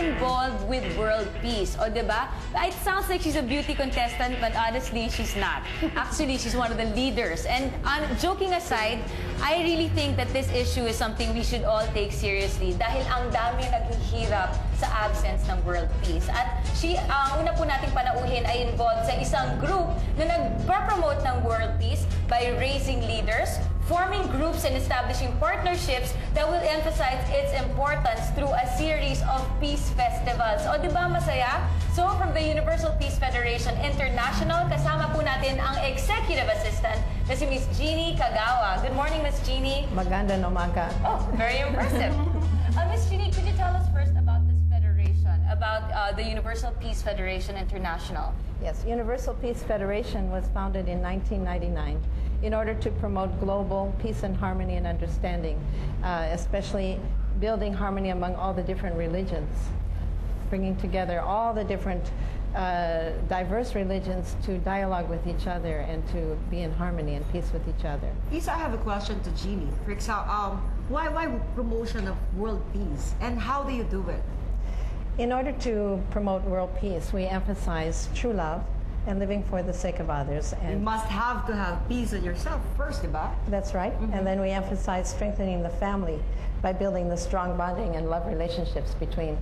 involved with world peace. O, diba? It sounds like she's a beauty contestant, but honestly, she's not. Actually, she's one of the leaders. And joking aside, I really think that this issue is something we should all take seriously dahil ang dami naghihirap sa absence ng world peace. At ang una po nating panauhin ay involved sa isang group na nagpa-promote ng world peace by raising leaders, forming groups and establishing partnerships that will emphasize its importance through a series of peace festivals. O, di ba masaya? So, from the Universal Peace Federation International, kasama po natin ang Executive Assistant na si Miss Genie Kagawa. Good morning, Miss Genie. Magandang umaga. Oh, very impressive. Miss Genie, could you tell us first about this federation, about the Universal Peace Federation International? Yes, Universal Peace Federation was founded in 1999 in order to promote global peace and harmony and understanding, especially building harmony among all the different religions, bringing together all the different diverse religions to dialogue with each other and to be in harmony and peace with each other. Isa, I have a question to Genie. For example, why promotion of world peace, and how do you do it? In order to promote world peace, we emphasize true love and living for the sake of others. And you must have to have peace in yourself first, diba? That's right. And then we emphasize strengthening the family by building the strong bonding and love relationships between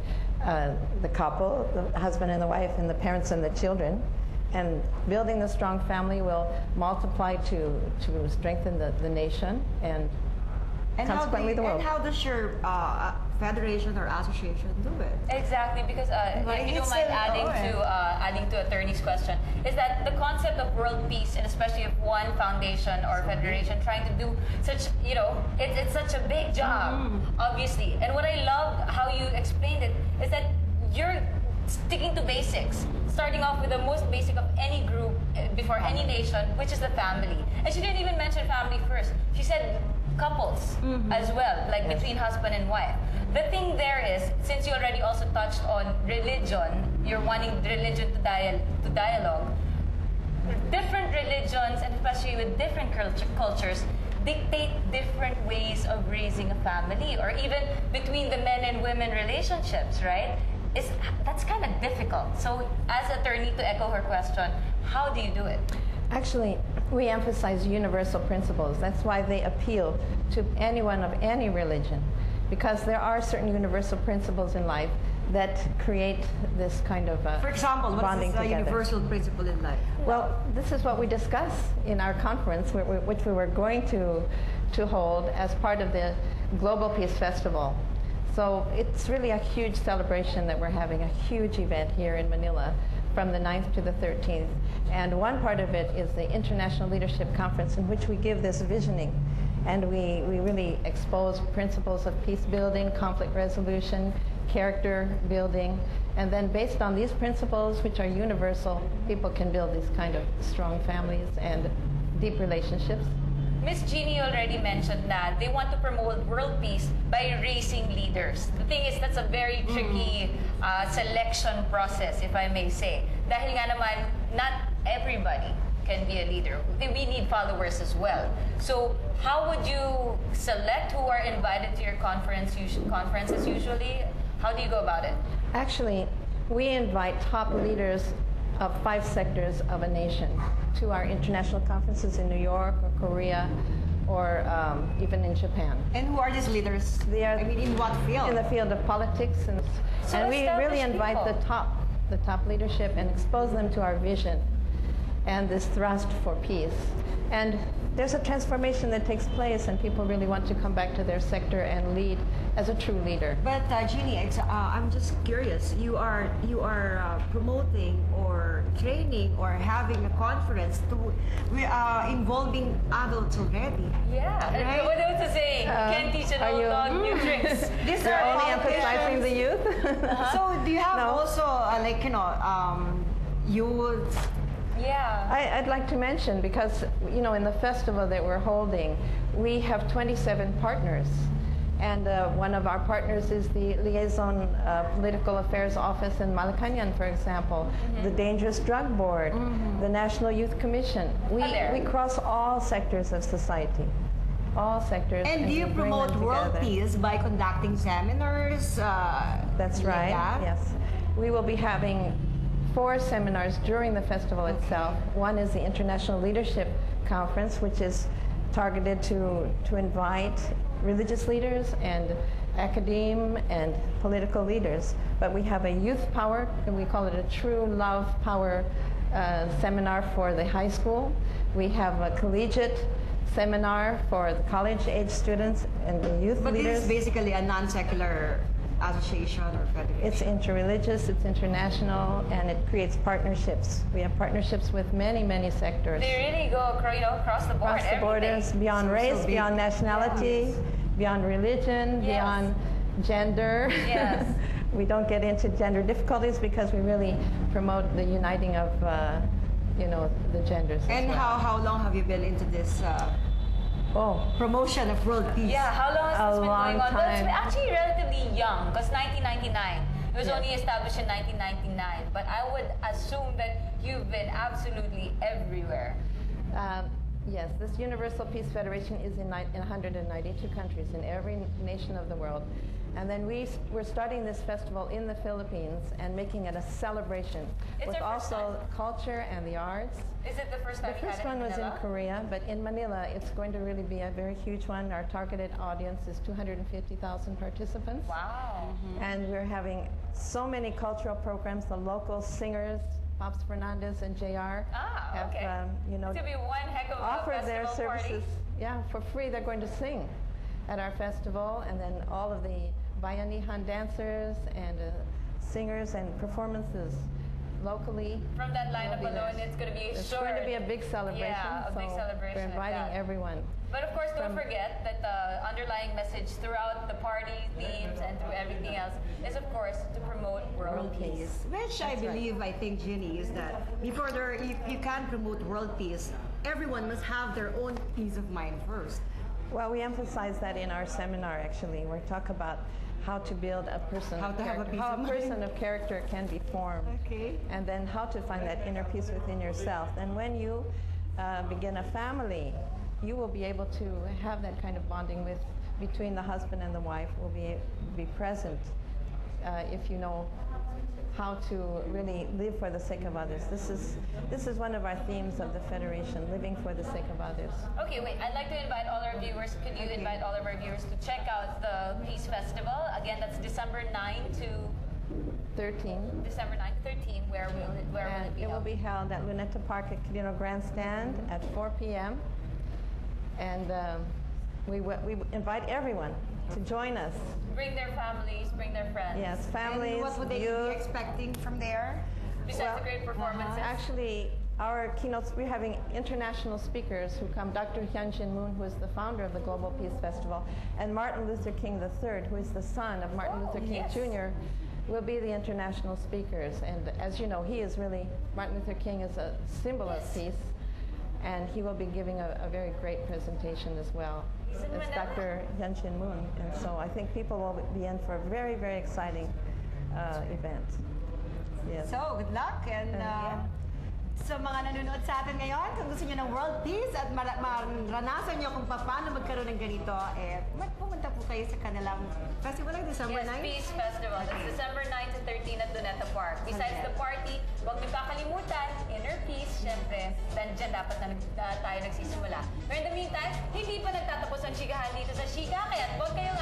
the couple, the husband and the wife, and the parents and the children. And building the strong family will multiply to strengthen the nation and consequently the world. And how does your federation or association do it? Exactly, because if you don't mind adding to attorney's question, is that the concept of world peace, and especially if one foundation or federation trying to do such, it's such a big job, obviously. And what I love how you explained it is that you're sticking to basics, starting off with the most basic of any group before any nation, which is the family. And she didn't even mention family first. She said couples as well, like between husband and wife. The thing there is, since you already also touched on religion, you're wanting religion to dialogue. Different religions, and especially with different cultures, dictate different ways of raising a family, or even between the men and women relationships, right? That's kind of difficult. So, as attorney, to echo her question, how do you do it? Actually, we emphasize universal principles. That's why they appeal to anyone of any religion, because there are certain universal principles in life that create this kind of For example, what is a universal principle in life? Well, this is what we discuss in our conference, which we were going to hold as part of the Global Peace Festival. So it's really a huge celebration that we're having, a huge event here in Manila from the 9th to the 13th. And one part of it is the International Leadership Conference, in which we give this visioning. And we really expose principles of peace building, conflict resolution, character building. And then based on these principles, which are universal, people can build these kind of strong families and deep relationships. Miss Genie already mentioned that they want to promote world peace by raising leaders. The thing is, that's a very tricky selection process, if I may say. Dahil nga naman, not everybody can be a leader. We need followers as well. So how would you select who are invited to your conferences usually? How do you go about it? Actually, we invite top leaders of 5 sectors of a nation to our international conferences in New York or Korea or even in Japan. And who are these leaders? They are, in what field? In the field of politics, and we really invite the top leadership and expose them to our vision and this thrust for peace. And there's a transformation that takes place, and people really want to come back to their sector and lead as a true leader. But Genie, I'm just curious. You are promoting or training or having a conference involving adults already. Yeah. Right? What else to say? Can't teach an old dog new tricks. These You're are only emphasizing the youth. So do you have also youth? Yeah. I'd like to mention, because in the festival that we're holding, we have 27 partners. And one of our partners is the Liaison Political Affairs Office in Malacañang, for example, the Dangerous Drug Board, the National Youth Commission. We cross all sectors of society. All sectors. And do you promote world peace by conducting seminars, That's right. Yeah. Yes. We will be having 4 seminars during the festival itself. One is the International Leadership Conference, which is targeted to invite religious leaders and academe and political leaders. But we have a youth power, and we call it a true love power seminar for the high school. We have a collegiate seminar for the college-age students and the youth But leaders. this is basically a non-secular association or federation. It's interreligious, it's international, and it creates partnerships. We have partnerships with many, many sectors. They really go across the board. Across the borders, beyond So race, big. beyond nationality, Yes. beyond religion, Yes. beyond gender. Yes. We don't get into gender difficulties because we really promote the uniting of, the genders. as And well. how long have you been into this promotion of world peace? Yeah, how long has A this been long going on? Well, it's time. actually relatively young, because 1999. It was Yes. only established in 1999. But I would assume that you've been absolutely everywhere. Yes, this Universal Peace Federation is in 192 countries, in every nation of the world. And then we're starting this festival in the Philippines and making it a celebration It's with our first also culture and the arts. Is it the first The time you had first it one was in Manila? Korea, but in Manila it's going to really be a very huge one. Our targeted audience is 250,000 participants. Wow. And we're having so many cultural programs. The local singers, Pops Fernandez and JR, have Okay. It's going to be one heck of a offered their festival party. services, for free. They're going to sing at our festival, and then all of the Bayanihan dancers and singers and performances locally. From that lineup will be there. alone, it's going to be It's sure. going to be a big celebration. Yeah, a big so celebration We're at inviting that. everyone. But of course, don't forget that the underlying message throughout the party themes and through everything else is, of course, to promote world peace. Which I believe, I think, Ginny, is that before you can promote world peace, everyone must have their own peace of mind first. Well, we emphasize that in our seminar, actually. We talk about how to build a person How of to have a character, peace how of a mind. person of character can be formed. Okay. And then how to find that inner peace within yourself. And when you begin a family, you will be able to have that kind of bonding between the husband and the wife will be present if you know how to really live for the sake of others. This is one of our themes of the Federation, living for the sake of others. Okay, wait. I'd like to invite all our viewers. Could you invite all of our viewers to check out the Peace Festival? Again, that's December 9 to 13. December 9 to 13. Where will it be And it will held? be held at Luneta Park at Quirino Grandstand at 4 p.m. And we invite everyone to join us. Bring their families, bring their friends. Yes, families, And what would they be youth. expecting from there? Besides the great performances. Actually, our keynotes, we're having international speakers who come. Dr. Hyun-Shin Moon, who is the founder of the Global Peace Festival, and Martin Luther King III, who is the son of Martin Luther King yes. Jr., will be the international speakers. And as you know, Martin Luther King is a symbol of peace, and he will be giving a very great presentation as well. He's in It's Manila. Dr. Hyun-Shin Moon. And so I think people will be in for a very, very exciting event. Yes. So, good luck. And sa mga nanonood sa atin ngayon, kung gusto niyo ng world peace at maranasan niyo kung paano magkaroon ng ganito, pumunta po kayo sa kanilang festival ng December Yes, 9. Peace Festival. It's December 9 to 13 at Luneta Park. Besides the party, huwag niyo kakalimutan, inner peace, syempre, dyan dapat tayo nagsisimula. But in the meantime, hindi pa nagtatapos ang chikahan dito sa Chika, kaya huwag kayong